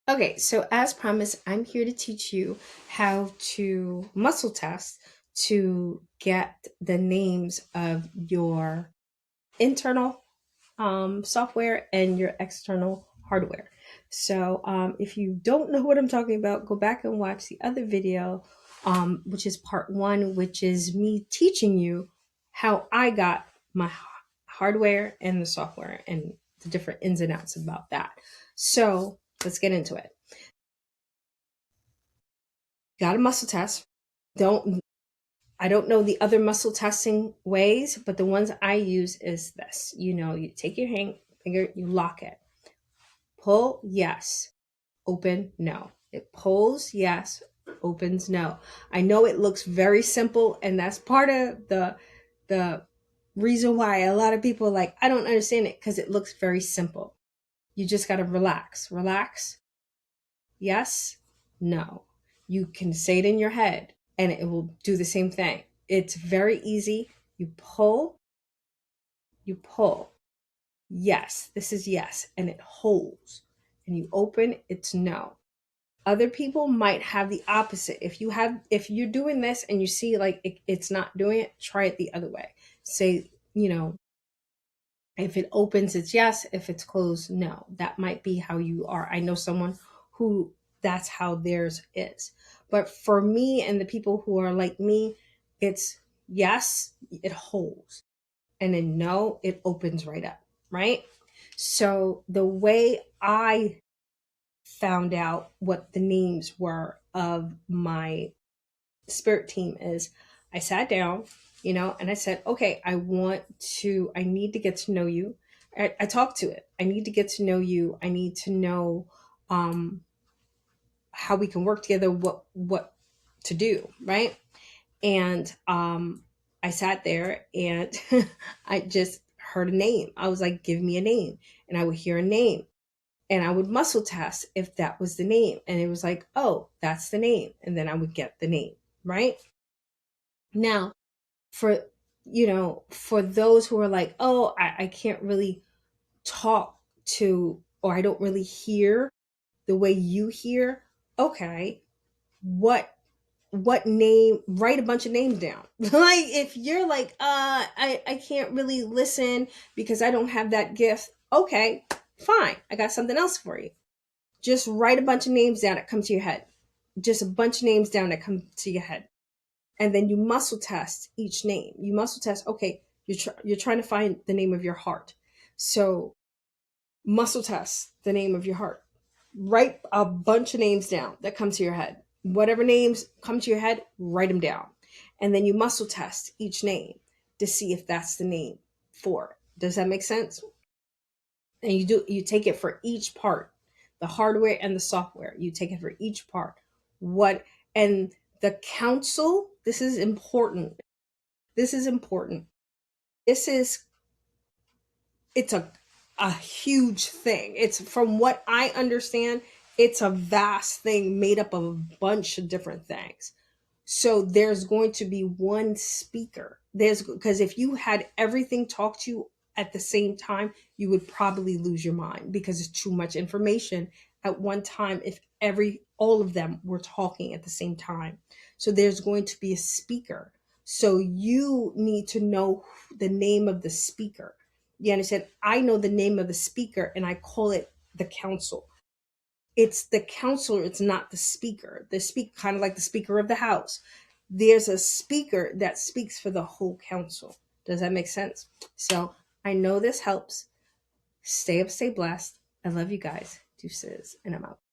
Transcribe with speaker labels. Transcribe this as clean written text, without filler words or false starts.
Speaker 1: Okay, so as promised, I'm here to teach you how to muscle test to get the names of your internal software and your external hardware. So if you don't know what I'm talking about, go back and watch the other video, which is part one, which is me teaching you how I got my hardware and the software and the different ins and outs about that. So let's get into it. Got a muscle test. Don't I don't know the other muscle testing ways, but the ones I use is this. You take your finger, you lock it. Pull, yes. Open, no. It pulls, yes. Opens, no. I know it looks very simple, and that's part of the reason why a lot of people are like, I don't understand it, because it looks very simple. You just gotta relax. Relax, yes, no. You can say it in your head and it will do the same thing. It's very easy. You pull. Yes, this is yes, and it holds. And you open, it's no. Other people might have the opposite. If you're doing this and you see like it's not doing it, try it the other way. Say, if it opens, it's yes. If it's closed, no. That might be how you are. I know someone who that's how theirs is. But for me and the people who are like me, it's yes, it holds. And then no, it opens right up, right? So the way I found out what the names were of my spirit team is I sat down, and I said, okay, I need to get to know you. I talked to it. I need to get to know you. I need to know um, how we can work together, what to do, right? And I sat there and I just heard a name. I was like, give me a name. And I would hear a name and I would muscle test if that was the name. And it was like, oh, that's the name. And then I would get the name, right? Now, for for those who are like, oh, I can't really talk to, or I don't really hear the way you hear. Okay, what name, write a bunch of names down. Like if you're like, I can't really listen because I don't have that gift. Okay, fine, I got something else for you. Just write a bunch of names down that come to your head. Just a bunch of names down that come to your head, and then you muscle test each name. You muscle test. Okay, you're trying to find the name of your heart, so muscle test the name of your heart. Write a bunch of names down that come to your head. Whatever names come to your head, write them down, and then you muscle test each name to see if that's the name for it. Does that make sense? And you take it for each part, the hardware and the software. You take it for each part. What and the council, this is important. This is important. This is it's a huge thing. It's, from what I understand, it's a vast thing made up of a bunch of different things. So there's going to be one speaker. There's because if you had everything talk to you at the same time, you would probably lose your mind because it's too much information at one time if every all of them were talking at the same time. So there's going to be a speaker. So you need to know the name of the speaker. You understand? I know the name of the speaker and I call it the council. It's the counselor, it's not the speaker. The speak kind of like the speaker of the house. There's a speaker that speaks for the whole council. Does that make sense? So I know this helps. Stay up, stay blessed. I love you guys. Deuces, and I'm out.